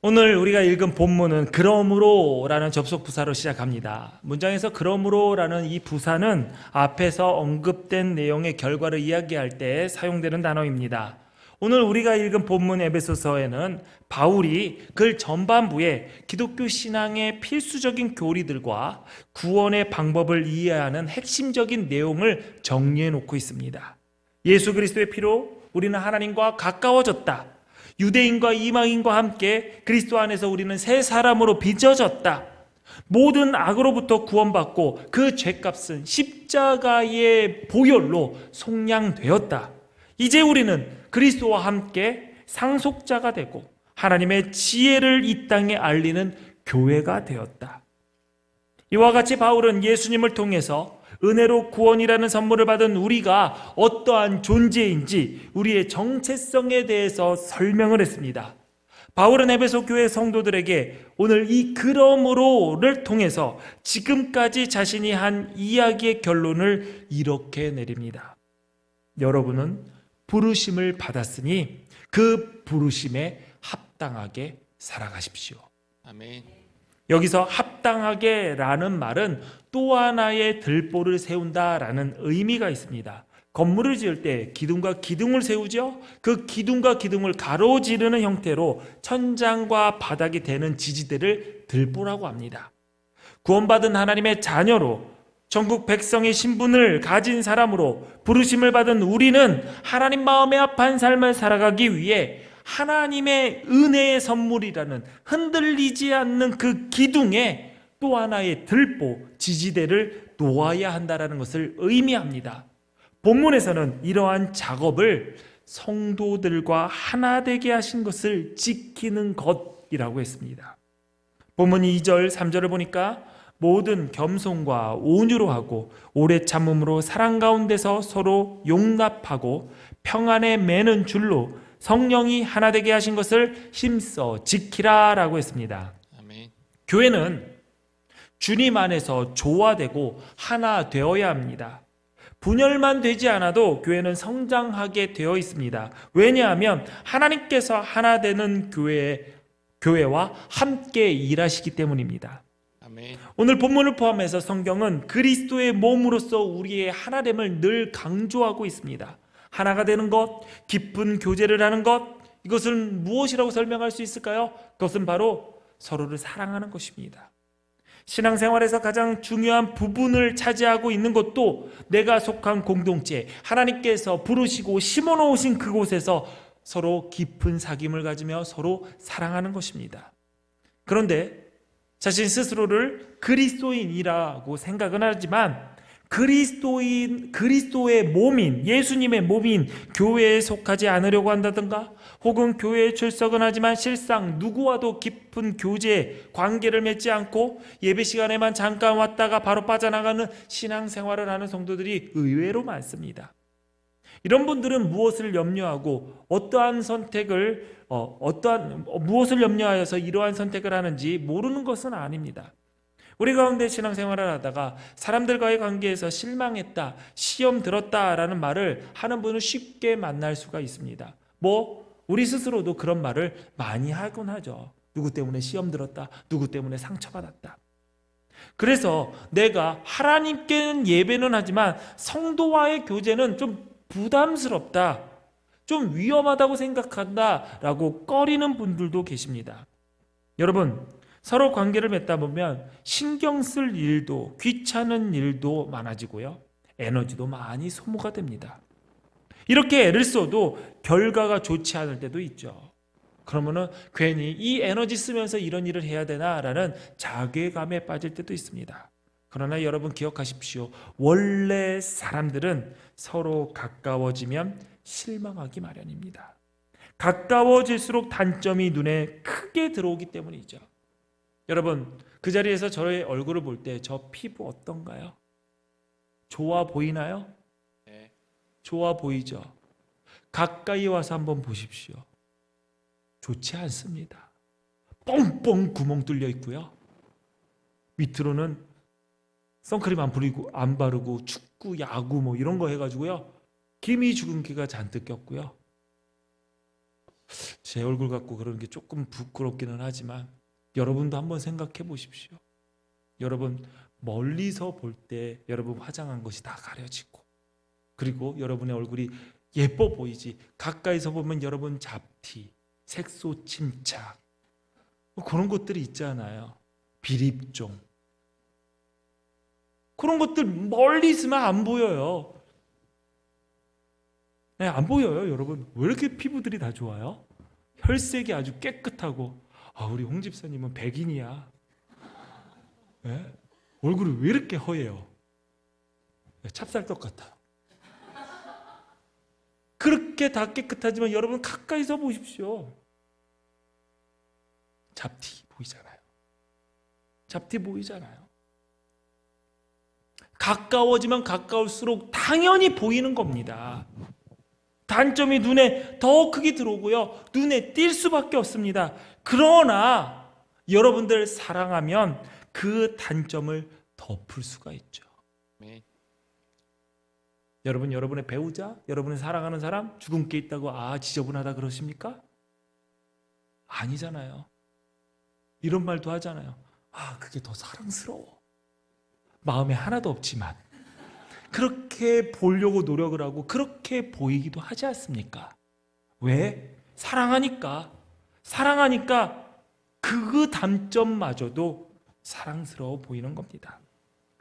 오늘 우리가 읽은 본문은 그러므로라는 접속 부사로 시작합니다. 문장에서 그러므로라는 이 부사는 앞에서 언급된 내용의 결과를 이야기할 때 사용되는 단어입니다. 오늘 우리가 읽은 본문 에베소서에는 바울이 글 전반부에 기독교 신앙의 필수적인 교리들과 구원의 방법을 이해하는 핵심적인 내용을 정리해 놓고 있습니다. 예수 그리스도의 피로 우리는 하나님과 가까워졌다. 유대인과 이방인과 함께 그리스도 안에서 우리는 새 사람으로 빚어졌다. 모든 악으로부터 구원받고 그 죄값은 십자가의 보혈로 속량되었다. 이제 우리는 그리스도와 함께 상속자가 되고 하나님의 지혜를 이 땅에 알리는 교회가 되었다. 이와 같이 바울은 예수님을 통해서 은혜로 구원이라는 선물을 받은 우리가 어떠한 존재인지 우리의 정체성에 대해서 설명을 했습니다. 바울은 에베소 교회 성도들에게 오늘 이 그러므로를 통해서 지금까지 자신이 한 이야기의 결론을 이렇게 내립니다. 여러분은 부르심을 받았으니 그 부르심에 합당하게 살아가십시오. 아멘. 여기서 합당하게라는 말은 또 하나의 들보를 세운다라는 의미가 있습니다. 건물을 지을 때 기둥과 기둥을 세우죠. 그 기둥과 기둥을 가로지르는 형태로 천장과 바닥이 되는 지지대를 들보라고 합니다. 구원받은 하나님의 자녀로 전국 백성의 신분을 가진 사람으로 부르심을 받은 우리는 하나님 마음에 합한 삶을 살아가기 위해 하나님의 은혜의 선물이라는 흔들리지 않는 그 기둥에 또 하나의 들보, 지지대를 놓아야 한다는 것을 의미합니다. 본문에서는 이러한 작업을 성도들과 하나 되게 하신 것을 지키는 것이라고 했습니다. 본문 2절, 3절을 보니까 모든 겸손과 온유로 하고 오래 참음으로 사랑 가운데서 서로 용납하고 평안에 매는 줄로 성령이 하나 되게 하신 것을 힘써 지키라라고 했습니다. 아멘. 교회는 주님 안에서 조화되고 하나 되어야 합니다. 분열만 되지 않아도 교회는 성장하게 되어 있습니다. 왜냐하면 하나님께서 하나 되는 교회와 함께 일하시기 때문입니다. 아멘. 오늘 본문을 포함해서 성경은 그리스도의 몸으로서 우리의 하나됨을 늘 강조하고 있습니다. 하나가 되는 것, 깊은 교제를 하는 것, 이것은 무엇이라고 설명할 수 있을까요? 그것은 바로 서로를 사랑하는 것입니다. 신앙생활에서 가장 중요한 부분을 차지하고 있는 것도 내가 속한 공동체, 하나님께서 부르시고 심어놓으신 그곳에서 서로 깊은 사귐을 가지며 서로 사랑하는 것입니다. 그런데 자신 스스로를 그리스도인이라고 생각은 하지만 그리스도의 몸인, 예수님의 몸인 교회에 속하지 않으려고 한다든가 혹은 교회에 출석은 하지만 실상 누구와도 깊은 교제, 관계를 맺지 않고 예배 시간에만 잠깐 왔다가 바로 빠져나가는 신앙생활을 하는 성도들이 의외로 많습니다. 이런 분들은 무엇을 염려하고 무엇을 염려하여서 이러한 선택을 하는지 모르는 것은 아닙니다. 우리 가운데 신앙생활을 하다가 사람들과의 관계에서 실망했다, 시험 들었다라는 말을 하는 분을 쉽게 만날 수가 있습니다. 우리 스스로도 그런 말을 많이 하곤 하죠. 누구 때문에 시험 들었다, 누구 때문에 상처받았다. 그래서 내가 하나님께는 예배는 하지만 성도와의 교제는 좀 부담스럽다, 좀 위험하다고 생각한다라고 꺼리는 분들도 계십니다. 여러분, 서로 관계를 맺다 보면 신경 쓸 일도 귀찮은 일도 많아지고요. 에너지도 많이 소모가 됩니다. 이렇게 애를 써도 결과가 좋지 않을 때도 있죠. 그러면은 괜히 이 에너지 쓰면서 이런 일을 해야 되나라는 자괴감에 빠질 때도 있습니다. 그러나 여러분 기억하십시오. 원래 사람들은 서로 가까워지면 실망하기 마련입니다. 가까워질수록 단점이 눈에 크게 들어오기 때문이죠. 여러분, 그 자리에서 저의 얼굴을 볼 때 저 피부 어떤가요? 좋아 보이나요? 네. 좋아 보이죠? 가까이 와서 한번 보십시오. 좋지 않습니다. 뻥뻥 구멍 뚫려 있고요. 밑으로는 선크림 안 바르고 축구, 야구 이런 거 해가지고요. 기미 주근기가 잔뜩 꼈고요. 제 얼굴 갖고 그러는 게 조금 부끄럽기는 하지만 여러분도 한번 생각해 보십시오. 여러분 멀리서 볼 때 여러분 화장한 것이 다 가려지고, 그리고 여러분의 얼굴이 예뻐 보이지, 가까이서 보면 여러분 잡티, 색소 침착, 그런 것들이 있잖아요. 비립종, 그런 것들 멀리 있으면 안 보여요. 네, 안 보여요. 여러분 왜 이렇게 피부들이 다 좋아요? 혈색이 아주 깨끗하고, 우리 홍 집사님은 백인이야. 네? 얼굴이 왜 이렇게 허예요? 찹쌀떡 같아. 그렇게 다 깨끗하지만 여러분 가까이서 보십시오. 잡티 보이잖아요. 잡티 보이잖아요. 가까워지면 가까울수록 당연히 보이는 겁니다. 단점이 눈에 더 크게 들어오고요, 눈에 띌 수밖에 없습니다. 그러나 여러분들 사랑하면 그 단점을 덮을 수가 있죠. 여러분, 여러분의 배우자, 여러분의 사랑하는 사람 주근깨 있다고 지저분하다 그러십니까? 아니잖아요. 이런 말도 하잖아요. 그게 더 사랑스러워. 마음에 하나도 없지만 그렇게 보려고 노력을 하고 그렇게 보이기도 하지 않습니까? 왜? 사랑하니까 그 단점마저도 사랑스러워 보이는 겁니다.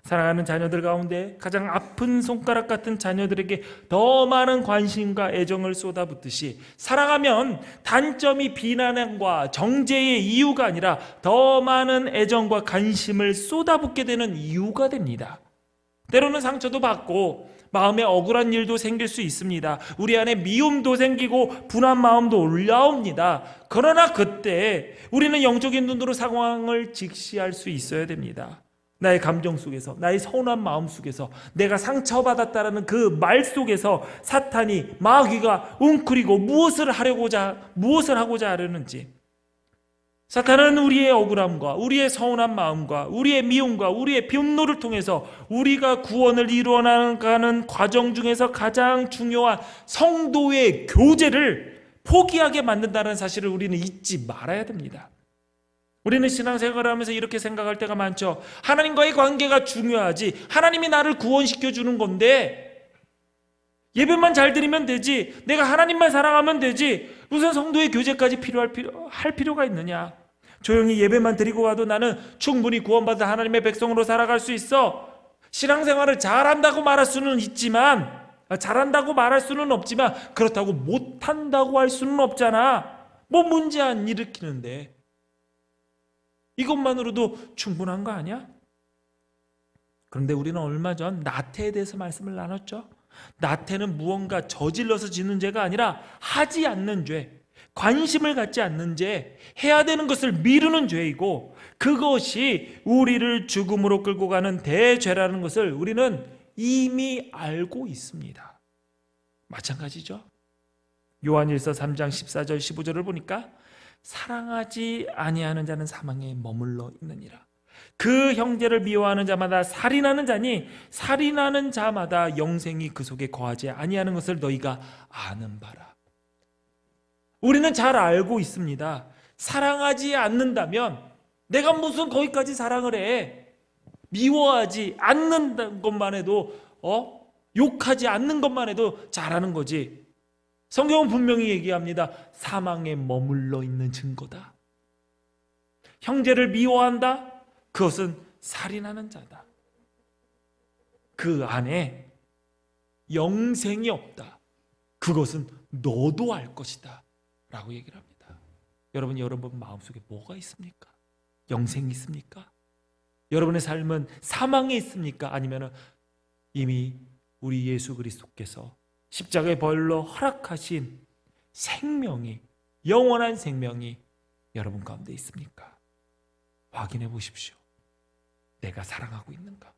사랑하는 자녀들 가운데 가장 아픈 손가락 같은 자녀들에게 더 많은 관심과 애정을 쏟아붓듯이, 사랑하면 단점이 비난과 정죄의 이유가 아니라 더 많은 애정과 관심을 쏟아붓게 되는 이유가 됩니다. 때로는 상처도 받고 마음에 억울한 일도 생길 수 있습니다. 우리 안에 미움도 생기고 분한 마음도 올라옵니다. 그러나 그때 우리는 영적인 눈으로 상황을 직시할 수 있어야 됩니다. 나의 감정 속에서, 나의 서운한 마음 속에서, 내가 상처받았다라는 그 말 속에서 사탄이, 마귀가 웅크리고 무엇을 하고자 하려는지, 사탄은 우리의 억울함과 우리의 서운한 마음과 우리의 미움과 우리의 분노를 통해서 우리가 구원을 이루어나가는 과정 중에서 가장 중요한 성도의 교제를 포기하게 만든다는 사실을 우리는 잊지 말아야 됩니다. 우리는 신앙생활을 하면서 이렇게 생각할 때가 많죠. 하나님과의 관계가 중요하지, 하나님이 나를 구원시켜 주는 건데 예배만 잘 드리면 되지, 내가 하나님만 사랑하면 되지, 무슨 성도의 교제까지 할 필요가 있느냐. 조용히 예배만 드리고 와도 나는 충분히 구원받은 하나님의 백성으로 살아갈 수 있어. 신앙생활을 잘한다고 말할 수는 있지만, 잘한다고 말할 수는 없지만 그렇다고 못한다고 할 수는 없잖아. 뭐 문제 안 일으키는데 이것만으로도 충분한 거 아니야? 그런데 우리는 얼마 전 나태에 대해서 말씀을 나눴죠. 나태는 무언가 저질러서 짓는 죄가 아니라 하지 않는 죄, 관심을 갖지 않는 죄, 해야 되는 것을 미루는 죄이고, 그것이 우리를 죽음으로 끌고 가는 대죄라는 것을 우리는 이미 알고 있습니다. 마찬가지죠. 요한일서 3장 14절 15절을 보니까 사랑하지 아니하는 자는 사망에 머물러 있느니라. 그 형제를 미워하는 자마다 살인하는 자니 살인하는 자마다 영생이 그 속에 거하지 아니하는 것을 너희가 아는 바라. 우리는 잘 알고 있습니다. 사랑하지 않는다면 내가 무슨 거기까지 사랑을 해. 미워하지 않는 것만 해도 욕하지 않는 것만 해도 잘하는 거지. 성경은 분명히 얘기합니다. 사망에 머물러 있는 증거다. 형제를 미워한다? 그것은 살인하는 자다. 그 안에 영생이 없다. 그것은 너도 알 것이다 라고 얘기를 합니다. 여러분 마음속에 뭐가 있습니까? 영생이 있습니까? 여러분의 삶은 사망에 있습니까? 아니면 이미 우리 예수 그리스도께서 십자가의 벌로 허락하신 생명이, 영원한 생명이 여러분 가운데 있습니까? 확인해 보십시오. 내가 사랑하고 있는가?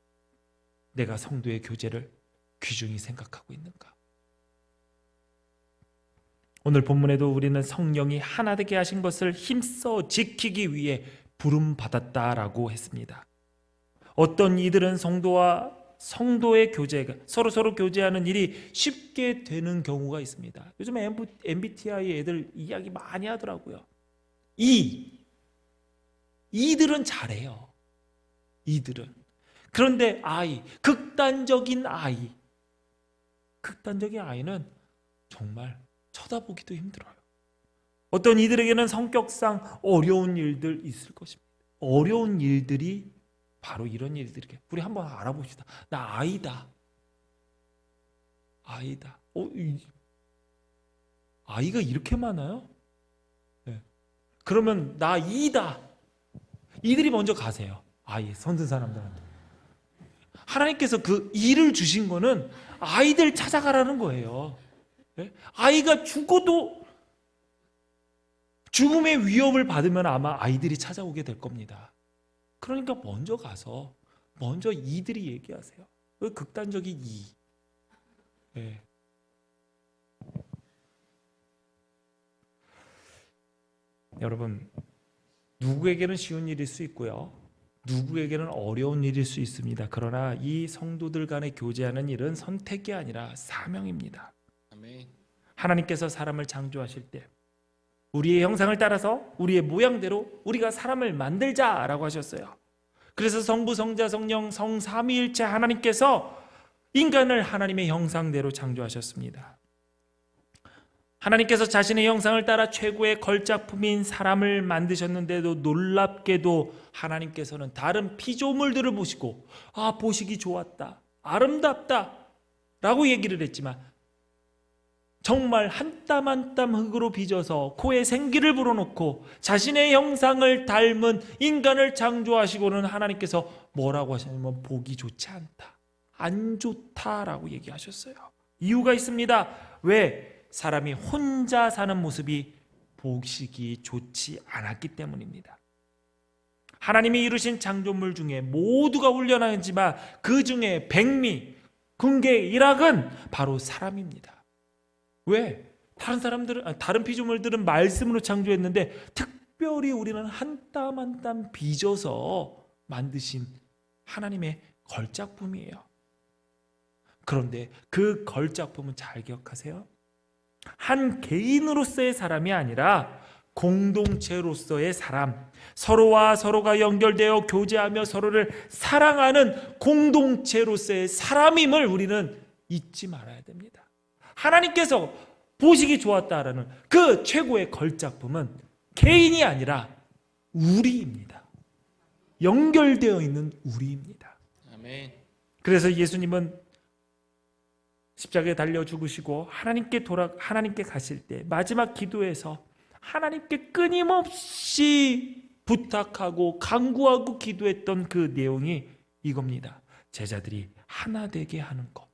내가 성도의 교제를 귀중히 생각하고 있는가? 오늘 본문에도 우리는 성령이 하나 되게 하신 것을 힘써 지키기 위해 부름받았다라고 했습니다. 어떤 이들은 성도의 교제가 서로 교제하는 일이 쉽게 되는 경우가 있습니다. 요즘 MBTI 애들 이야기 많이 하더라고요. 이들은 잘해요. 이들은. 그런데 극단적인 아이는 정말 쳐다보기도 힘들어요. 어떤 이들에게는 성격상 어려운 일들 있을 것입니다. 어려운 일들이 바로 이런 일들이게. 우리 한번 알아봅시다. 나 아이다. 아이가 이렇게 많아요? 네. 그러면 나 이다. 이들이 먼저 가세요. 선든 사람들한테. 하나님께서 그 일을 주신 거는 아이들 찾아가라는 거예요. 네? 아이가 죽어도 죽음의 위협을 받으면 아마 아이들이 찾아오게 될 겁니다. 그러니까 먼저 가서 먼저 이들이 얘기하세요. 극단적인 네. 여러분, 누구에게는 쉬운 일일 수 있고요, 누구에게는 어려운 일일 수 있습니다. 그러나 이 성도들 간에 교제하는 일은 선택이 아니라 사명입니다. 아멘. 하나님께서 사람을 창조하실 때 우리의 형상을 따라서 우리의 모양대로 우리가 사람을 만들자라고 하셨어요. 그래서 성부, 성자, 성령, 성삼위일체 하나님께서 인간을 하나님의 형상대로 창조하셨습니다. 하나님께서 자신의 형상을 따라 최고의 걸작품인 사람을 만드셨는데도 놀랍게도 하나님께서는 다른 피조물들을 보시고 보시기 좋았다, 아름답다 라고 얘기를 했지만 정말 한 땀 한 땀 흙으로 빚어서 코에 생기를 불어넣고 자신의 형상을 닮은 인간을 창조하시고는 하나님께서 뭐라고 하셨냐면 보기 좋지 않다, 안 좋다라고 얘기하셨어요. 이유가 있습니다. 왜? 사람이 혼자 사는 모습이 보시기 좋지 않았기 때문입니다. 하나님이 이루신 창조물 중에 모두가 훈련하지만 그 중에 백미, 군계, 일학은 바로 사람입니다. 왜? 다른 피조물들은 말씀으로 창조했는데 특별히 우리는 한 땀 한 땀 빚어서 만드신 하나님의 걸작품이에요. 그런데 그 걸작품은 잘 기억하세요. 한 개인으로서의 사람이 아니라 공동체로서의 사람, 서로와 서로가 연결되어 교제하며 서로를 사랑하는 공동체로서의 사람임을 우리는 잊지 말아야 됩니다. 하나님께서 보시기 좋았다라는 그 최고의 걸작품은 개인이 아니라 우리입니다. 연결되어 있는 우리입니다. 아멘. 그래서 예수님은 십자가에 달려 죽으시고 하나님께 가실 때 마지막 기도에서 하나님께 끊임없이 부탁하고 간구하고 기도했던 그 내용이 이겁니다. 제자들이 하나 되게 하는 것.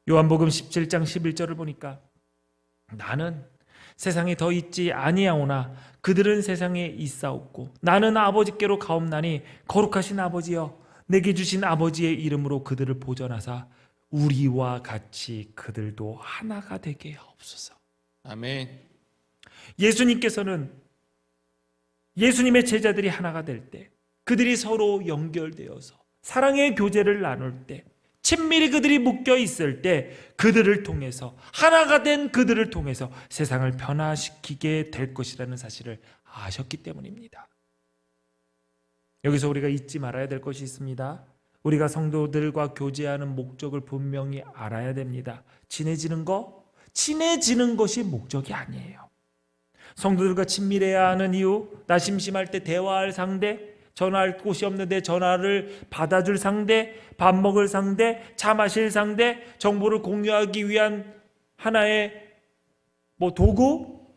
요한복음 17장 11절을 보니까 나는 세상에 더 있지 아니하오나 그들은 세상에 있사옵고 나는 아버지께로 가옵나니 거룩하신 아버지여 내게 주신 아버지의 이름으로 그들을 보전하사 우리와 같이 그들도 하나가 되게 하옵소서. 아멘. 예수님께서는 예수님의 제자들이 하나가 될 때, 그들이 서로 연결되어서 사랑의 교제를 나눌 때, 친밀히 그들이 묶여 있을 때 그들을 통해서 하나가 된 그들을 통해서 세상을 변화시키게 될 것이라는 사실을 아셨기 때문입니다. 여기서 우리가 잊지 말아야 될 것이 있습니다. 우리가 성도들과 교제하는 목적을 분명히 알아야 됩니다. 친해지는 것이 목적이 아니에요. 성도들과 친밀해야 하는 이유, 나 심심할 때 대화할 상대, 전화할 곳이 없는데 전화를 받아줄 상대, 밥 먹을 상대, 차 마실 상대, 정보를 공유하기 위한 하나의 도구,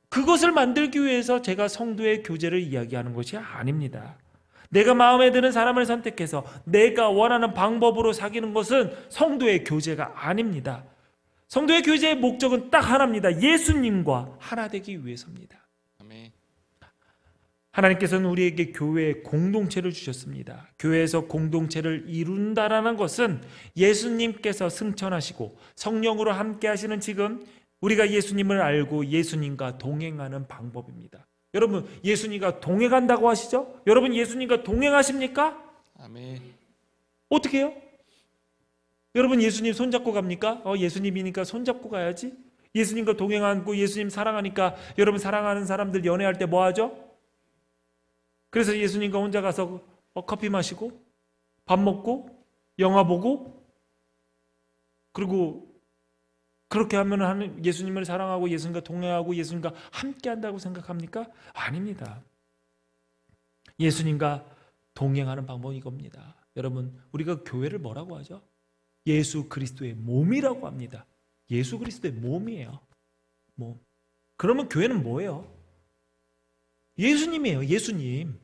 그것을 만들기 위해서 제가 성도의 교제를 이야기하는 것이 아닙니다. 내가 마음에 드는 사람을 선택해서 내가 원하는 방법으로 사귀는 것은 성도의 교제가 아닙니다. 성도의 교제의 목적은 딱 하나입니다. 예수님과 하나 되기 위해서입니다. 아멘. 하나님께서는 우리에게 교회의 공동체를 주셨습니다. 교회에서 공동체를 이룬다라는 것은 예수님께서 승천하시고 성령으로 함께 하시는 지금 우리가 예수님을 알고 예수님과 동행하는 방법입니다. 여러분, 예수님과 동행한다고 하시죠? 여러분, 예수님과 동행하십니까? 아멘. 어떻게 해요? 여러분 예수님 손잡고 갑니까? 예수님이니까 손잡고 가야지. 예수님과 동행하고 예수님 사랑하니까 여러분 사랑하는 사람들 연애할 때 뭐 하죠? 그래서 예수님과 혼자 가서 커피 마시고 밥 먹고 영화 보고 그리고 그렇게 하면 예수님을 사랑하고 예수님과 동행하고 예수님과 함께 한다고 생각합니까? 아닙니다. 예수님과 동행하는 방법이 이겁니다. 여러분 우리가 교회를 뭐라고 하죠? 예수 그리스도의 몸이라고 합니다. 예수 그리스도의 몸이에요. 몸. 그러면 교회는 뭐예요? 예수님이에요. 예수님.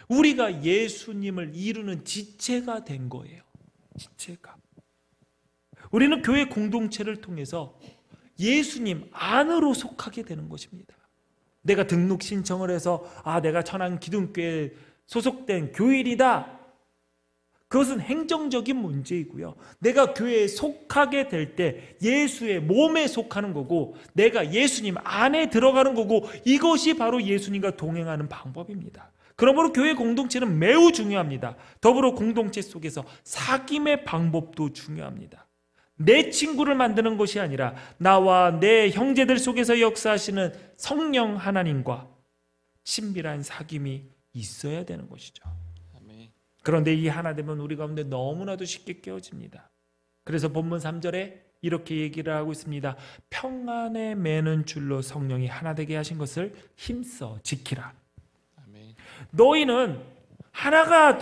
우리가 예수님을 이루는 지체가 된 거예요. 지체가. 우리는 교회 공동체를 통해서 예수님 안으로 속하게 되는 것입니다. 내가 등록 신청을 해서 내가 천안 기둥교회에 소속된 교인이다. 그것은 행정적인 문제이고요. 내가 교회에 속하게 될 때 예수의 몸에 속하는 거고 내가 예수님 안에 들어가는 거고 이것이 바로 예수님과 동행하는 방법입니다. 그러므로 교회 공동체는 매우 중요합니다. 더불어 공동체 속에서 사귐의 방법도 중요합니다. 내 친구를 만드는 것이 아니라 나와 내 형제들 속에서 역사하시는 성령 하나님과 친밀한 사귐이 있어야 되는 것이죠. 아멘. 그런데 이 하나 되면 우리 가운데 너무나도 쉽게 깨어집니다. 그래서 본문 3절에 이렇게 얘기를 하고 있습니다. 평안에 매는 줄로 성령이 하나 되게 하신 것을 힘써 지키라. 아멘. 너희는 하나가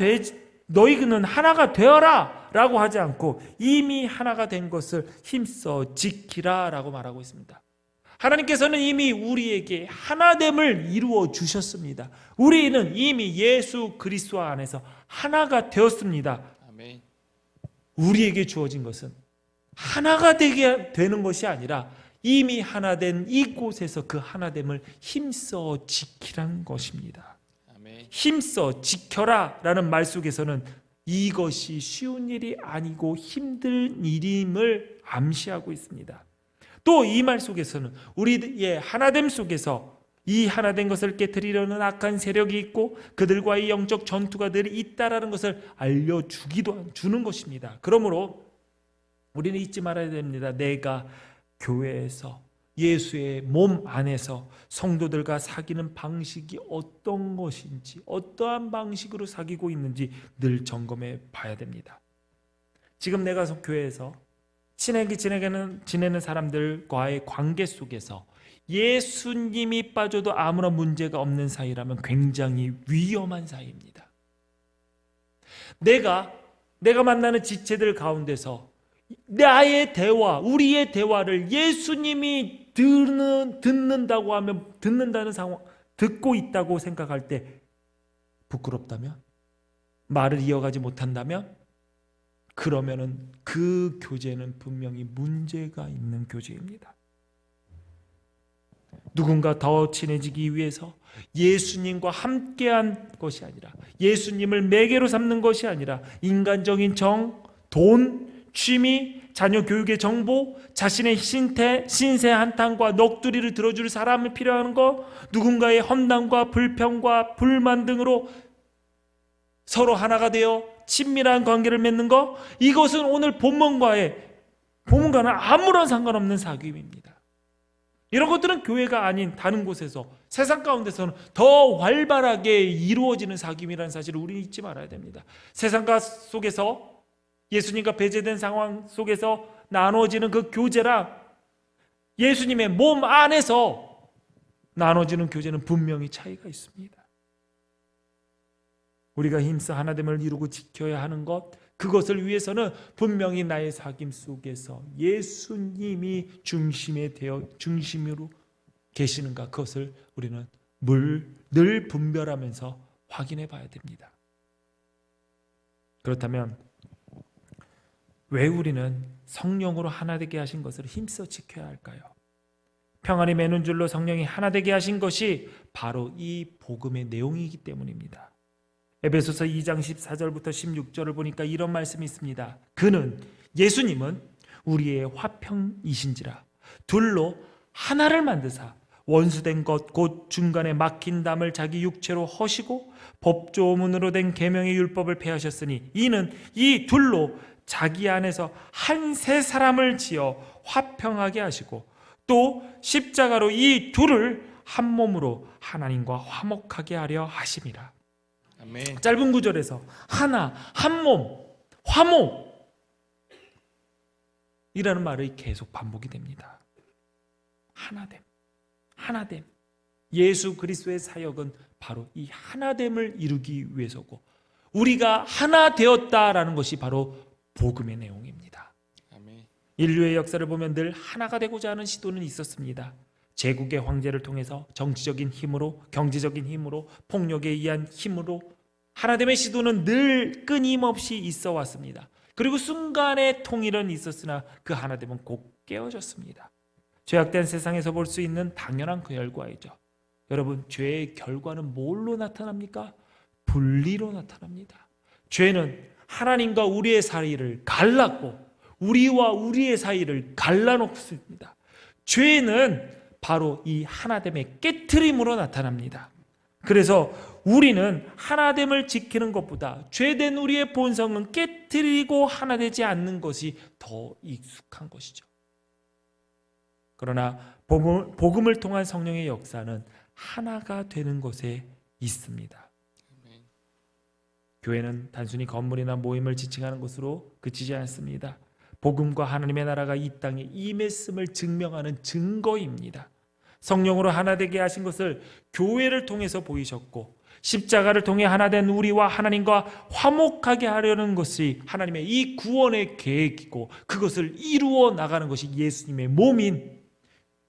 되어라 라고 하지 않고 이미 하나가 된 것을 힘써 지키라 라고 말하고 있습니다. 하나님께서는 이미 우리에게 하나됨을 이루어 주셨습니다. 우리는 이미 예수 그리스도 안에서 하나가 되었습니다. 아멘. 우리에게 주어진 것은 하나가 되게 되는 것이 아니라 이미 하나된 이곳에서 그 하나됨을 힘써 지키라는 것입니다. 아멘. 힘써 지켜라 라는 말 속에서는 이것이 쉬운 일이 아니고 힘든 일임을 암시하고 있습니다. 또 이 말 속에서는 우리의 하나됨 속에서 이 하나된 것을 깨뜨리려는 악한 세력이 있고 그들과의 영적 전투가 늘 있다라는 것을 알려주기도 주는 것입니다. 그러므로 우리는 잊지 말아야 됩니다. 내가 교회에서 예수의 몸 안에서 성도들과 사귀는 방식이 어떤 것인지 어떠한 방식으로 사귀고 있는지 늘 점검해 봐야 됩니다. 지금 내가 교회에서 친하게 지내는 사람들과의 관계 속에서 예수님이 빠져도 아무런 문제가 없는 사이라면 굉장히 위험한 사이입니다. 내가 만나는 지체들 가운데서 나의 대화, 우리의 대화를 예수님이 듣는다고 하면 듣는다는 상황, 듣고 있다고 생각할 때 부끄럽다면, 말을 이어가지 못한다면, 그러면은 그 교제는 분명히 문제가 있는 교제입니다. 누군가 더 친해지기 위해서 예수님과 함께한 것이 아니라 예수님을 매개로 삼는 것이 아니라 인간적인 정, 돈, 취미, 자녀 교육의 정보, 자신의 신세 한탄과 넋두리를 들어줄 사람이 필요한 것, 누군가의 험담과 불평과 불만 등으로 서로 하나가 되어 친밀한 관계를 맺는 것, 이것은 오늘 본문과는 아무런 상관없는 사귐입니다. 이런 것들은 교회가 아닌 다른 곳에서 세상 가운데서는 더 활발하게 이루어지는 사귐이라는 사실을 우리는 잊지 말아야 됩니다. 세상가 속에서 예수님과 배제된 상황 속에서 나눠지는 그 교제랑 예수님의 몸 안에서 나눠지는 교제는 분명히 차이가 있습니다. 우리가 힘써 하나됨을 이루고 지켜야 하는 것, 그것을 위해서는 분명히 나의 사귐 속에서 예수님이 중심으로 계시는가, 그것을 우리는 늘 분별하면서 확인해 봐야 됩니다. 그렇다면 왜 우리는 성령으로 하나 되게 하신 것을 힘써 지켜야 할까요? 평안이 매는 줄로 성령이 하나 되게 하신 것이 바로 이 복음의 내용이기 때문입니다. 에베소서 2장 14절부터 16절을 보니까 이런 말씀이 있습니다. 예수님은 우리의 화평이신지라 둘로 하나를 만드사 원수된 것 곧 중간에 막힌 담을 자기 육체로 허시고 법조문으로 된 계명의 율법을 폐하셨으니 이는 이 둘로 자기 안에서 한 세 사람을 지어 화평하게 하시고 또 십자가로 이 둘을 한 몸으로 하나님과 화목하게 하려 하심이라. 아멘. 짧은 구절에서 하나, 한 몸, 화목 이라는 말이 계속 반복이 됩니다. 하나됨, 하나됨. 예수 그리스도의 사역은 바로 이 하나됨을 이루기 위해서고 우리가 하나 되었다라는 것이 바로 복음의 내용입니다. 아멘. 인류의 역사를 보면 늘 하나가 되고자 하는 시도는 있었습니다. 제국의 황제를 통해서 정치적인 힘으로, 경제적인 힘으로, 폭력에 의한 힘으로 하나됨의 시도는 늘 끊임없이 있어 왔습니다. 그리고 순간의 통일은 있었으나 그 하나됨은 곧 깨어졌습니다. 죄악된 세상에서 볼 수 있는 당연한 그 결과이죠. 여러분, 죄의 결과는 뭘로 나타납니까? 분리로 나타납니다. 죄는 하나님과 우리의 사이를 갈랐고 우리와 우리의 사이를 갈라놓습니다. 죄는 바로 이 하나됨의 깨트림으로 나타납니다. 그래서 우리는 하나됨을 지키는 것보다 죄된 우리의 본성은 깨트리고 하나되지 않는 것이 더 익숙한 것이죠. 그러나 복음을 통한 성령의 역사는 하나가 되는 것에 있습니다. 아멘. 교회는 단순히 건물이나 모임을 지칭하는 것으로 그치지 않습니다. 복음과 하나님의 나라가 이 땅에 임했음을 증명하는 증거입니다. 성령으로 하나 되게 하신 것을 교회를 통해서 보이셨고 십자가를 통해 하나 된 우리와 하나님과 화목하게 하려는 것이 하나님의 이 구원의 계획이고 그것을 이루어 나가는 것이 예수님의 몸인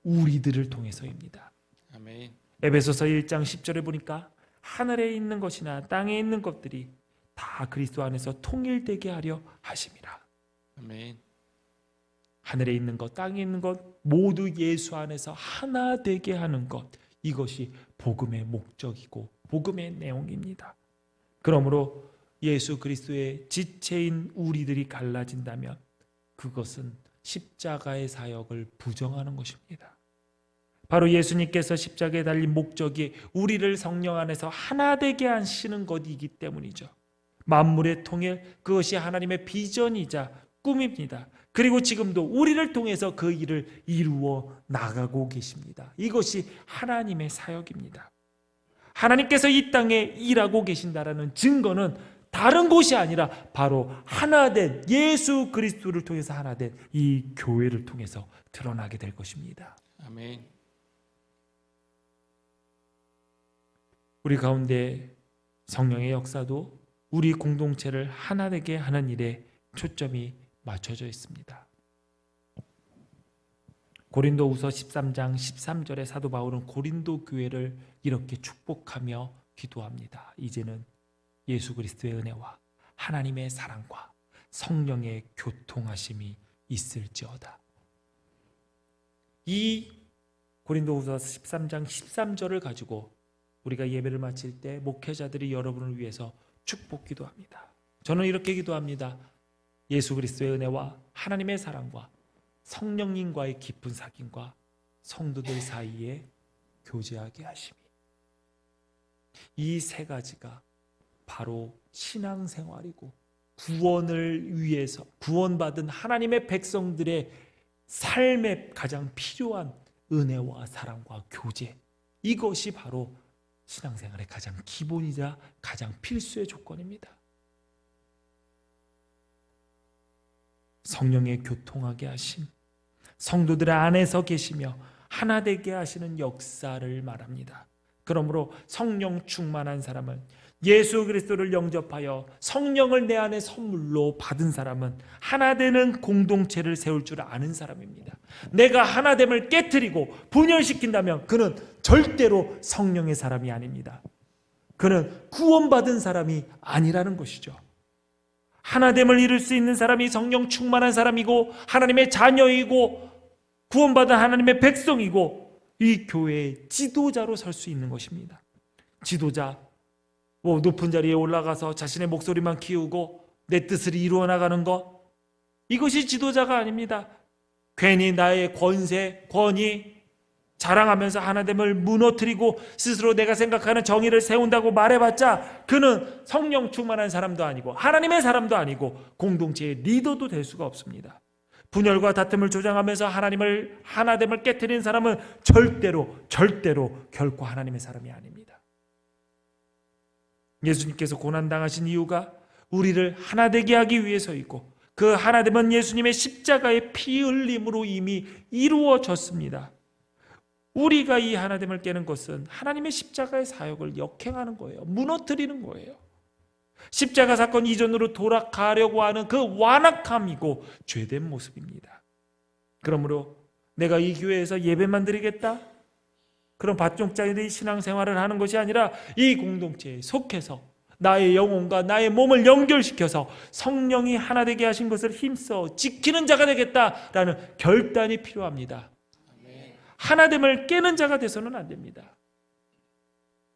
우리들을 통해서입니다. 아멘. 에베소서 1장 10절에 보니까 하늘에 있는 것이나 땅에 있는 것들이 다 그리스도 안에서 통일되게 하려 하심이라. 아멘. 하늘에 있는 것, 땅에 있는 것 모두 예수 안에서 하나 되게 하는 것, 이것이 복음의 목적이고 복음의 내용입니다. 그러므로 예수 그리스도의 지체인 우리들이 갈라진다면 그것은 십자가의 사역을 부정하는 것입니다. 바로 예수님께서 십자가에 달린 목적이 우리를 성령 안에서 하나 되게 하시는 것이기 때문이죠. 만물의 통일, 그것이 하나님의 비전이자 꿈입니다. 그리고 지금도 우리를 통해서 그 일을 이루어 나가고 계십니다. 이것이 하나님의 사역입니다. 하나님께서 이 땅에 일하고 계신다라는 증거는 다른 곳이 아니라 바로 하나된 예수 그리스도를 통해서 하나된 이 교회를 통해서 드러나게 될 것입니다. 아멘. 우리 가운데 성령의 역사도 우리 공동체를 하나 되게 하는 일에 초점이 맞춰져 있습니다. 고린도후서 13장 13절에 사도 바울은 고린도 교회를 이렇게 축복하며 기도합니다. 이제는 예수 그리스도의 은혜와 하나님의 사랑과 성령의 교통하심이 있을지어다. 이 고린도후서 13장 13절을 가지고 우리가 예배를 마칠 때 목회자들이 여러분을 위해서 축복 기도합니다. 저는 이렇게 기도합니다. 예수 그리스도의 은혜와 하나님의 사랑과 성령님과의 깊은 사귐과 성도들 사이에 교제하게 하심이, 이 세 가지가 바로 신앙생활이고 구원을 위해서 구원받은 하나님의 백성들의 삶에 가장 필요한 은혜와 사랑과 교제, 이것이 바로 신앙생활의 가장 기본이자 가장 필수의 조건입니다. 성령의 교통하게 하심, 성도들 안에서 계시며 하나 되게 하시는 역사를 말합니다. 그러므로 성령 충만한 사람은, 예수 그리스도를 영접하여 성령을 내 안에 선물로 받은 사람은 하나 되는 공동체를 세울 줄 아는 사람입니다. 내가 하나됨을 깨트리고 분열시킨다면 그는 절대로 성령의 사람이 아닙니다. 그는 구원받은 사람이 아니라는 것이죠. 하나됨을 이룰 수 있는 사람이 성령 충만한 사람이고 하나님의 자녀이고 구원받은 하나님의 백성이고 이 교회의 지도자로 설 수 있는 것입니다. 지도자, 높은 자리에 올라가서 자신의 목소리만 키우고 내 뜻을 이루어 나가는 것, 이것이 지도자가 아닙니다. 괜히 나의 권세, 권위, 자랑하면서 하나됨을 무너뜨리고 스스로 내가 생각하는 정의를 세운다고 말해봤자 그는 성령 충만한 사람도 아니고 하나님의 사람도 아니고 공동체의 리더도 될 수가 없습니다. 분열과 다툼을 조장하면서 하나됨을 깨트리는 사람은 절대로 결코 하나님의 사람이 아닙니다. 예수님께서 고난당하신 이유가 우리를 하나 되게 하기 위해서이고 그 하나됨은 예수님의 십자가의 피 흘림으로 이미 이루어졌습니다. 우리가 이 하나됨을 깨는 것은 하나님의 십자가의 사역을 역행하는 거예요. 무너뜨리는 거예요. 십자가 사건 이전으로 돌아가려고 하는 그 완악함이고 죄된 모습입니다. 그러므로 내가 이 교회에서 예배만 드리겠다? 그런 밭종자들이 신앙생활을 하는 것이 아니라 이 공동체에 속해서 나의 영혼과 나의 몸을 연결시켜서 성령이 하나 되게 하신 것을 힘써 지키는 자가 되겠다라는 결단이 필요합니다. 하나됨을 깨는 자가 돼서는 안 됩니다.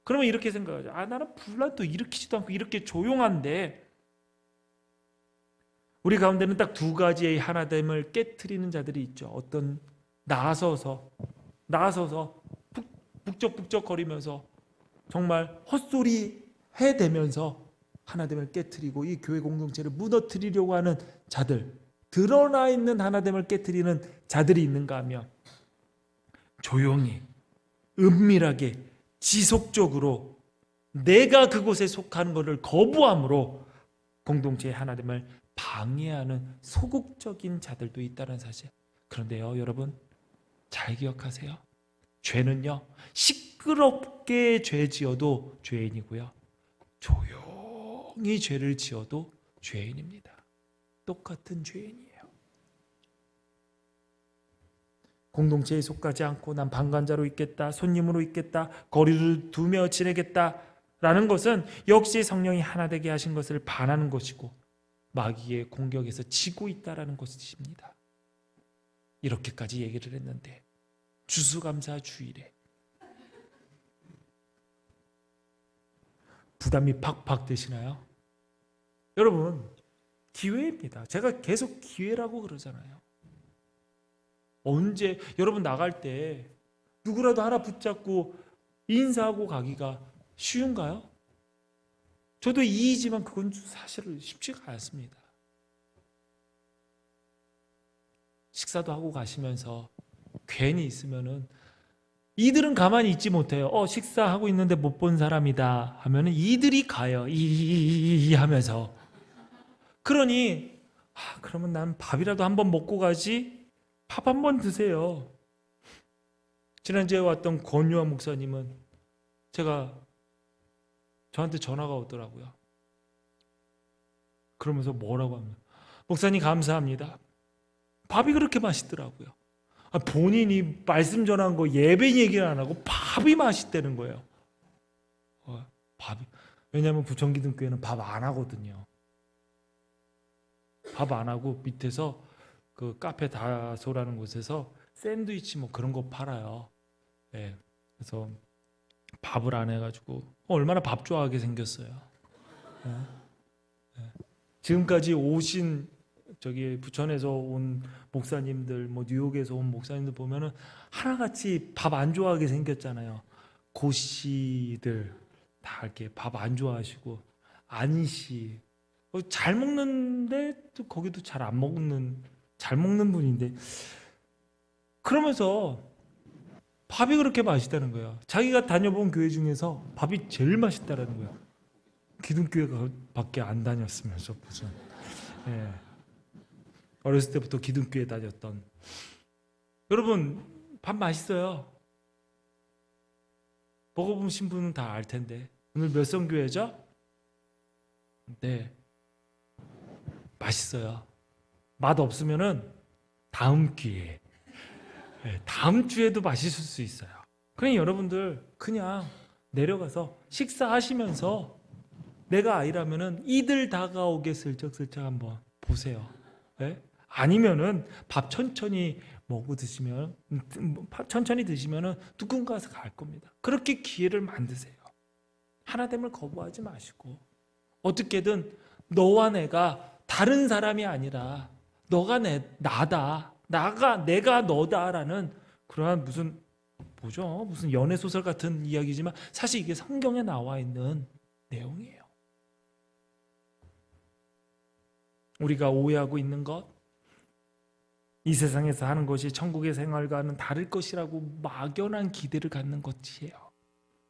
그러면 이렇게 생각하죠. 나는 분란도 일으키지도 않고 이렇게 조용한데. 우리 가운데는 딱 두 가지의 하나됨을 깨트리는 자들이 있죠. 어떤 나서서 북적북적거리면서 정말 헛소리 해대면서 하나됨을 깨트리고 이 교회 공동체를 무너뜨리려고 하는 자들, 드러나 있는 하나됨을 깨트리는 자들이 있는가 하면 조용히 은밀하게 지속적으로 내가 그곳에 속하는 것을 거부함으로 공동체의 하나됨을 방해하는 소극적인 자들도 있다는 사실. 그런데요, 여러분 잘 기억하세요. 죄는요, 시끄럽게 죄 지어도 죄인이고요, 조용히 죄를 지어도 죄인입니다. 똑같은 죄인이에요. 공동체에 속하지 않고 난 방관자로 있겠다, 손님으로 있겠다, 거리를 두며 지내겠다라는 것은 역시 성령이 하나 되게 하신 것을 반하는 것이고 마귀의 공격에서 지고 있다라는 것입니다. 이렇게까지 얘기를 했는데 주수감사 주일에 부담이 팍팍 되시나요? 여러분, 기회입니다. 제가 계속 기회라고 그러잖아요. 언제 여러분 나갈 때 누구라도 하나 붙잡고 인사하고 가기가 쉬운가요? 저도 이이지만 그건 사실 쉽지가 않습니다. 식사도 하고 가시면서 괜히 있으면은 이들은 가만히 있지 못해요. 식사하고 있는데 못 본 사람이다 하면은 이들이 가요. 이 하면서. 그러니 그러면 난 밥이라도 한번 먹고 가지. 밥 한번 드세요. 지난주에 왔던 권유아 목사님은 저한테 전화가 오더라고요. 그러면서 뭐라고 하면, 목사님 감사합니다. 밥이 그렇게 맛있더라고요. 본인이 말씀 전한 거 예배 얘기를 안 하고 밥이 맛있다는 거예요. 밥이. 왜냐하면 부천기둥교회는 밥 안 하거든요. 밥 안 하고 밑에서 그 카페 다소라는 곳에서 샌드위치 뭐 그런 거 팔아요. 네. 그래서 밥을 안 해가지고 얼마나 밥 좋아하게 생겼어요. 네. 네. 지금까지 오신 저기 부천에서 온 목사님들, 뭐 뉴욕에서 온 목사님들 보면은 하나같이 밥 안 좋아하게 생겼잖아요. 고씨들 다 이렇게 밥 안 좋아하시고, 안씨 잘 먹는데 또 거기도 잘 안 먹는, 잘 먹는 분인데, 그러면서 밥이 그렇게 맛있다는 거예요. 자기가 다녀본 교회 중에서 밥이 제일 맛있다라는 거예요. 기둥교회밖에 안 다녔으면서 무슨. 예. 어렸을 때부터 기둥교회 다녔던. 여러분, 밥 맛있어요. 먹어보신 분은 다 알 텐데. 오늘 몇 성교회죠? 네, 맛있어요. 맛 없으면은 다음 기회에, 다음 주에도 맛있을 수 있어요. 그러니 여러분들 그냥 내려가서 식사하시면서 내가 아이라면은 이들 다가오게 슬쩍슬쩍 한번 보세요. 네? 아니면은 밥 천천히 천천히 드시면은 누군가서 갈 겁니다. 그렇게 기회를 만드세요. 하나됨을 거부하지 마시고, 어떻게든 너와 내가 다른 사람이 아니라 너가 나다, 내가 너다라는 그러한 무슨 뭐죠? 무슨 연애 소설 같은 이야기지만 사실 이게 성경에 나와 있는 내용이에요. 우리가 오해하고 있는 것, 이 세상에서 하는 것이 천국의 생활과는 다를 것이라고 막연한 기대를 갖는 것이에요.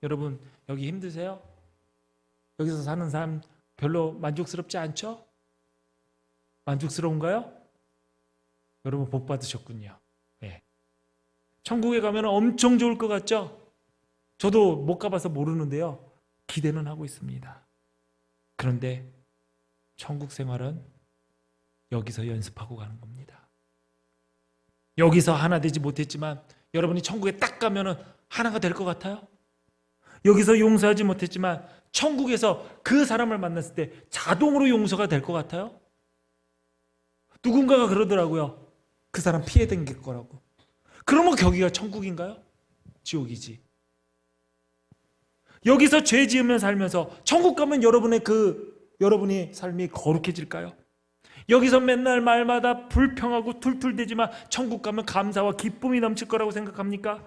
여러분, 여기 힘드세요? 여기서 사는 사람 별로 만족스럽지 않죠? 만족스러운가요? 여러분 복 받으셨군요. 네. 천국에 가면 엄청 좋을 것 같죠? 저도 못 가봐서 모르는데요. 기대는 하고 있습니다. 그런데 천국 생활은 여기서 연습하고 가는 겁니다. 여기서 하나 되지 못했지만 여러분이 천국에 딱 가면은 하나가 될 것 같아요? 여기서 용서하지 못했지만 천국에서 그 사람을 만났을 때 자동으로 용서가 될 것 같아요? 누군가가 그러더라고요. 그 사람 피해 댕길 거라고. 그러면 거기가 천국인가요? 지옥이지. 여기서 죄 지으며 살면서 천국 가면 여러분의 삶이 거룩해질까요? 여기서 맨날 말마다 불평하고 툴툴대지만 천국 가면 감사와 기쁨이 넘칠 거라고 생각합니까?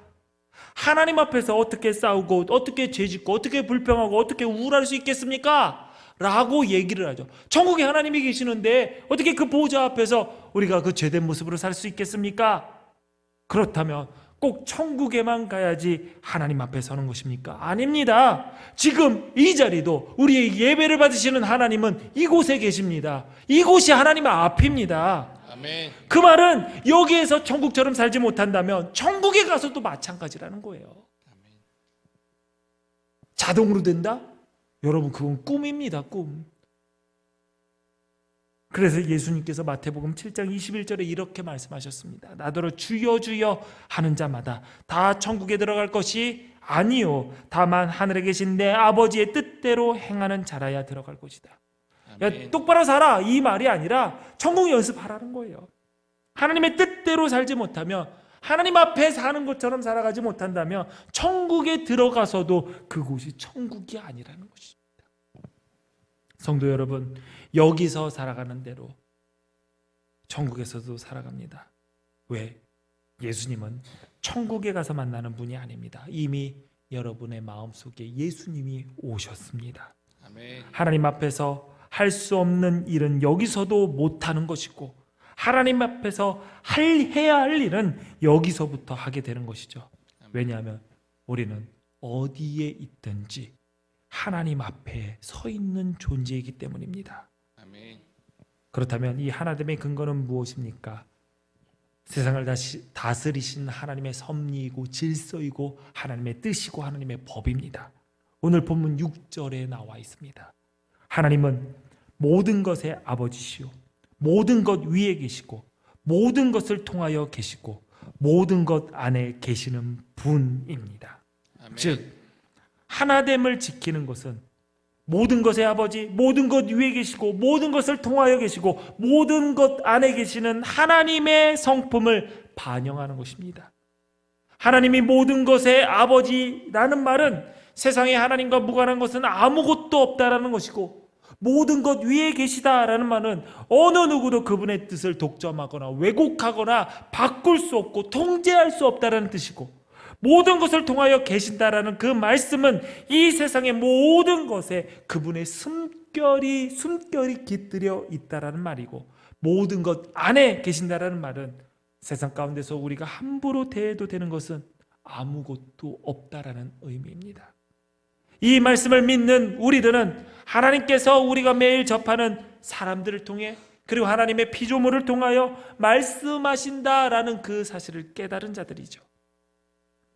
하나님 앞에서 어떻게 싸우고 어떻게 죄짓고 어떻게 불평하고 어떻게 우울할 수 있겠습니까? 라고 얘기를 하죠. 천국에 하나님이 계시는데 어떻게 그 보좌 앞에서 우리가 그 죄된 모습으로 살 수 있겠습니까? 그렇다면 꼭 천국에만 가야지 하나님 앞에 서는 것입니까? 아닙니다. 지금 이 자리도 우리의 예배를 받으시는 하나님은 이곳에 계십니다. 이곳이 하나님의 앞입니다. 아멘. 그 말은 여기에서 천국처럼 살지 못한다면 천국에 가서도 마찬가지라는 거예요. 아멘. 자동으로 된다? 여러분 그건 꿈입니다. 꿈. 그래서 예수님께서 마태복음 7장 21절에 이렇게 말씀하셨습니다. 나더러 주여 주여 하는 자마다 다 천국에 들어갈 것이 아니요 다만 하늘에 계신 내 아버지의 뜻대로 행하는 자라야 들어갈 것이다. 야, 똑바로 살아 이 말이 아니라 천국 연습하라는 거예요. 하나님의 뜻대로 살지 못하면 하나님 앞에 사는 것처럼 살아가지 못한다면 천국에 들어가서도 그곳이 천국이 아니라는 것입니다. 성도 여러분, 여기서 살아가는 대로 천국에서도 살아갑니다. 왜? 예수님은 천국에 가서 만나는 분이 아닙니다. 이미 여러분의 마음속에 예수님이 오셨습니다. 아멘. 하나님 앞에서 할 수 없는 일은 여기서도 못하는 것이고 하나님 앞에서 해야 할 일은 여기서부터 하게 되는 것이죠. 왜냐하면 우리는 어디에 있든지 하나님 앞에 서 있는 존재이기 때문입니다. 아멘. 그렇다면 이 하나됨의 근거는 무엇입니까? 세상을 다스리신 하나님의 섭리이고 질서이고 하나님의 뜻이고 하나님의 법입니다. 오늘 본문 6절에 나와 있습니다. 하나님은 모든 것의 아버지시요 모든 것 위에 계시고 모든 것을 통하여 계시고 모든 것 안에 계시는 분입니다. 아멘. 즉 하나됨을 지키는 것은 모든 것의 아버지, 모든 것 위에 계시고 모든 것을 통하여 계시고 모든 것 안에 계시는 하나님의 성품을 반영하는 것입니다. 하나님이 모든 것의 아버지라는 말은 세상에 하나님과 무관한 것은 아무것도 없다라는 것이고 모든 것 위에 계시다라는 말은 어느 누구도 그분의 뜻을 독점하거나 왜곡하거나 바꿀 수 없고 통제할 수 없다라는 뜻이고 모든 것을 통하여 계신다라는 그 말씀은 이 세상의 모든 것에 그분의 숨결이 깃들여 있다라는 말이고 모든 것 안에 계신다라는 말은 세상 가운데서 우리가 함부로 대해도 되는 것은 아무것도 없다라는 의미입니다. 이 말씀을 믿는 우리들은 하나님께서 우리가 매일 접하는 사람들을 통해 그리고 하나님의 피조물을 통하여 말씀하신다라는 그 사실을 깨달은 자들이죠.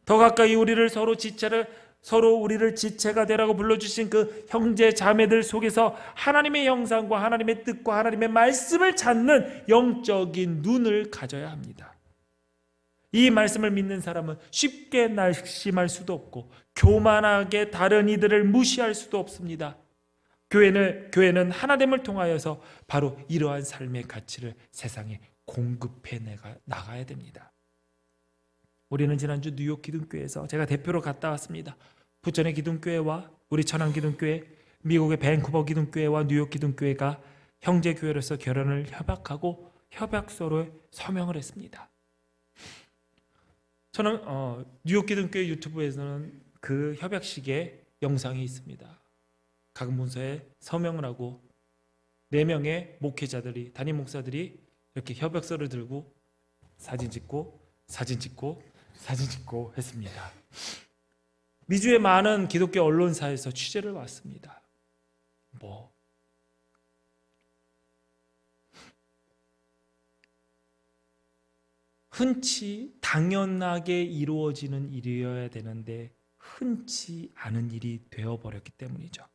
더 가까이 우리를 서로 우리를 지체가 되라고 불러주신 그 형제 자매들 속에서 하나님의 형상과 하나님의 뜻과 하나님의 말씀을 찾는 영적인 눈을 가져야 합니다. 이 말씀을 믿는 사람은 쉽게 낙심할 수도 없고 교만하게 다른 이들을 무시할 수도 없습니다. 교회는 하나됨을 통하여서 바로 이러한 삶의 가치를 세상에 공급해 나가야 됩니다. 우리는 지난주 뉴욕 기둥교회에서 제가 대표로 갔다 왔습니다. 부천의 기둥교회와 우리 천안 기둥교회, 미국의 밴쿠버 기둥교회와 뉴욕 기둥교회가 형제교회로서 결연을 협약하고 협약서로 서명을 했습니다. 저는 뉴욕 기독교회 유튜브에서는 그 협약식의 영상이 있습니다. 각 문서에 서명을 하고 4명의 목회자들이, 담임 목사들이 이렇게 협약서를 들고 사진 찍고 했습니다. 미주의 많은 기독교 언론사에서 취재를 왔습니다. 흔치 당연하게 이루어지는 일이어야 되는데 흔치 않은 일이 되어버렸기 때문이죠.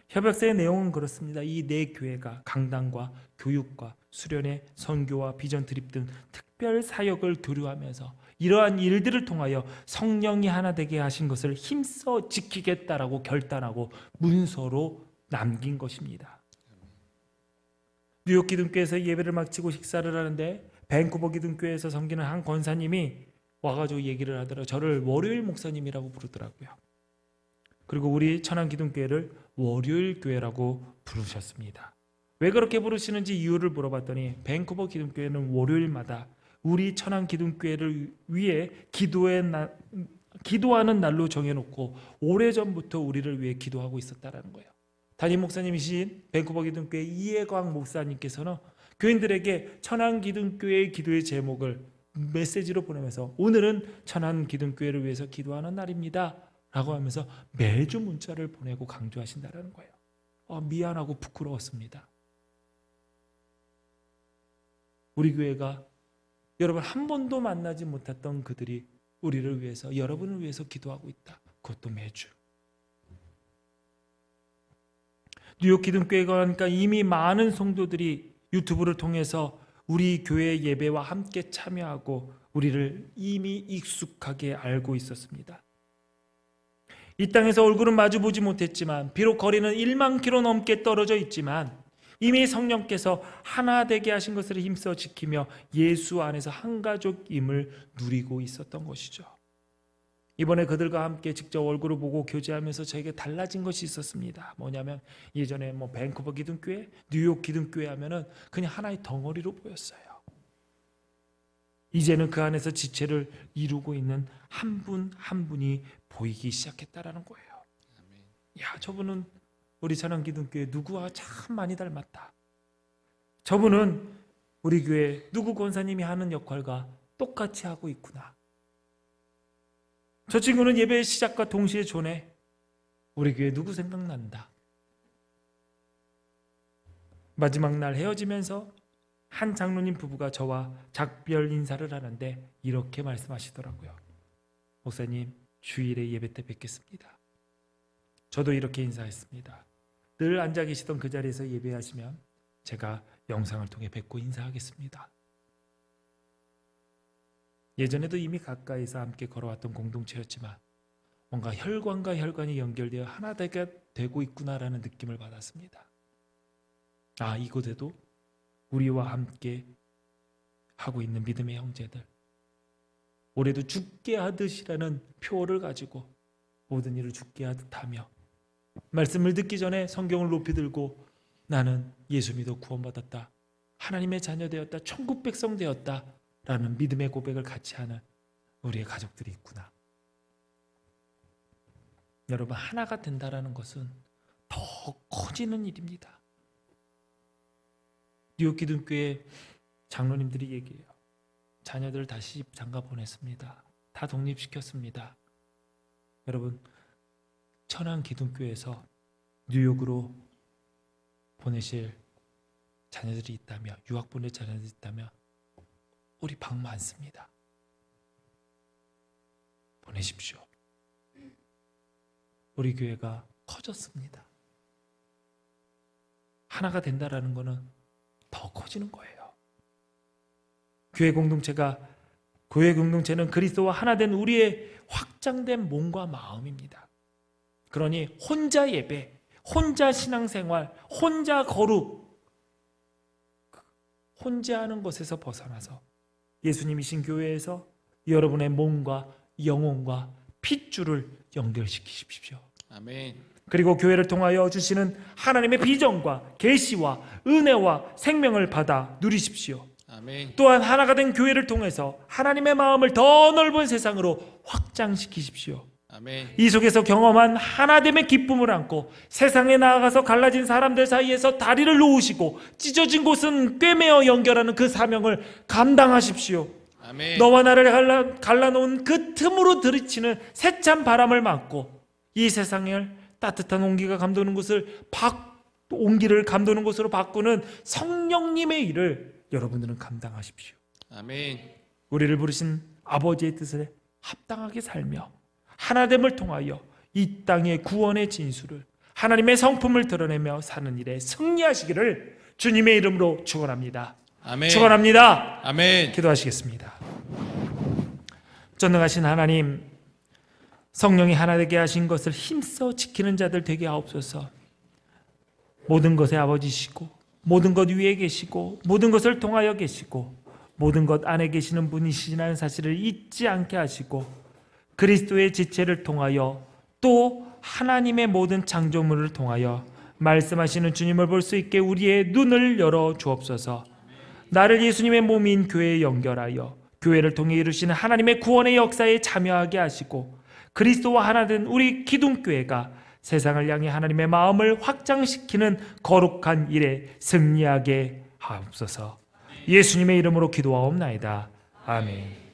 협약서의 내용은 그렇습니다. 이 4교회가 강단과 교육과 수련회, 선교와 비전 드립 등 특별 사역을 교류하면서 이러한 일들을 통하여 성령이 하나 되게 하신 것을 힘써 지키겠다라고 결단하고 문서로 남긴 것입니다. 뉴욕 기독교에서 예배를 마치고 식사를 하는데 밴쿠버 기독교에서 섬기는 한 권사님이 와가지고 얘기를 하더라고요. 저를 월요일 목사님이라고 부르더라고요. 그리고 우리 천안 기독교회를 월요일 교회라고 부르셨습니다. 왜 그렇게 부르시는지 이유를 물어봤더니 밴쿠버 기독교회는 월요일마다 우리 천안 기독교회를 위해 기도하는 날로 정해놓고 오래전부터 우리를 위해 기도하고 있었다는 거예요. 담임 목사님이신 밴쿠버 기독교회 이해광 목사님께서는 교인들에게 천안 기독교회의 기도의 제목을 메시지로 보내면서 오늘은 천안 기독교회를 위해서 기도하는 날입니다 라고 하면서 매주 문자를 보내고 강조하신다는 거예요. 미안하고 부끄러웠습니다. 우리 교회가 여러분 한 번도 만나지 못했던 그들이 우리를 위해서, 여러분을 위해서 기도하고 있다. 그것도 매주. 뉴욕 기독교회가 하니까 이미 많은 성도들이 유튜브를 통해서 우리 교회 예배와 함께 참여하고 우리를 이미 익숙하게 알고 있었습니다. 이 땅에서 얼굴은 마주보지 못했지만 비록 거리는 1만 킬로 넘게 떨어져 있지만 이미 성령께서 하나 되게 하신 것을 힘써 지키며 예수 안에서 한 가족임을 누리고 있었던 것이죠. 이번에 그들과 함께 직접 얼굴을 보고 교제하면서 저에게 달라진 것이 있었습니다. 뭐냐면 예전에 밴쿠버 기독교회, 뉴욕 기독교회 하면은 그냥 하나의 덩어리로 보였어요. 이제는 그 안에서 지체를 이루고 있는 한 분 한 분이 보이기 시작했다라는 거예요. 야, 저분은 우리 천안 기독교회 누구와 참 많이 닮았다. 저분은 우리 교회 누구 권사님이 하는 역할과 똑같이 하고 있구나. 저 친구는 예배 시작과 동시에 전에 우리 교회 누구 생각난다. 마지막 날 헤어지면서 한 장로님 부부가 저와 작별 인사를 하는데 이렇게 말씀하시더라고요. 목사님, 주일에 예배 때 뵙겠습니다. 저도 이렇게 인사했습니다. 늘 앉아 계시던 그 자리에서 예배하시면 제가 영상을 통해 뵙고 인사하겠습니다. 예전에도 이미 가까이서 함께 걸어왔던 공동체였지만 뭔가 혈관과 혈관이 연결되어 하나 되고 있구나라는 느낌을 받았습니다. 이곳에도 우리와 함께 하고 있는 믿음의 형제들, 올해도 죽게 하듯이라는 표어를 가지고 모든 일을 죽게 하듯 하며 말씀을 듣기 전에 성경을 높이 들고 나는 예수 믿어 구원받았다, 하나님의 자녀 되었다, 천국 백성 되었다 라는 믿음의 고백을 같이 하는 우리의 가족들이 있구나. 여러분, 하나가 된다라는 것은 더 커지는 일입니다. 뉴욕 기독교회 장로님들이 얘기해요. 자녀들 다시 장가 보냈습니다. 다 독립시켰습니다. 여러분, 천안 기독교에서 뉴욕으로 보내실 자녀들이 있다면, 유학 보낼 자녀들이 있다면 우리 방 많습니다. 보내십시오. 우리 교회가 커졌습니다. 하나가 된다라는 것은 더 커지는 거예요. 교회 공동체는 그리스도와 하나 된 우리의 확장된 몸과 마음입니다. 그러니 혼자 예배, 혼자 신앙생활, 혼자 거룩, 혼자 하는 것에서 벗어나서 예수님이신 교회에서 여러분의 몸과 영혼과 핏줄을 연결시키십시오. 아멘. 그리고 교회를 통하여 주시는 하나님의 비전과 계시와 은혜와 생명을 받아 누리십시오. 아멘. 또한 하나가 된 교회를 통해서 하나님의 마음을 더 넓은 세상으로 확장시키십시오. 아멘. 이 속에서 경험한 하나됨의 기쁨을 안고 세상에 나아가서 갈라진 사람들 사이에서 다리를 놓으시고 찢어진 곳은 꿰매어 연결하는 그 사명을 감당하십시오. 아멘. 너와 나를 갈라놓은 그 틈으로 들이치는 세찬 바람을 막고 이 세상을 따뜻한 온기가 감도는 곳을 온기를 감도는 곳으로 바꾸는 성령님의 일을 여러분들은 감당하십시오. 아멘. 우리를 부르신 아버지의 뜻에 합당하게 살며 하나됨을 통하여 이 땅의 구원의 진수를 하나님의 성품을 드러내며 사는 일에 승리하시기를 주님의 이름으로 축원합니다. 아멘. 축원합니다. 아멘. 기도하시겠습니다. 전능하신 하나님, 성령이 하나 되게 하신 것을 힘써 지키는 자들 되게 하옵소서. 모든 것의 아버지시고 모든 것 위에 계시고 모든 것을 통하여 계시고 모든 것 안에 계시는 분이시라는 사실을 잊지 않게 하시고 그리스도의 지체를 통하여 또 하나님의 모든 창조물을 통하여 말씀하시는 주님을 볼 수 있게 우리의 눈을 열어 주옵소서. 나를 예수님의 몸인 교회에 연결하여 교회를 통해 이루시는 하나님의 구원의 역사에 참여하게 하시고 그리스도와 하나 된 우리 기둥교회가 세상을 향해 하나님의 마음을 확장시키는 거룩한 일에 승리하게 하옵소서. 예수님의 이름으로 기도하옵나이다. 아멘.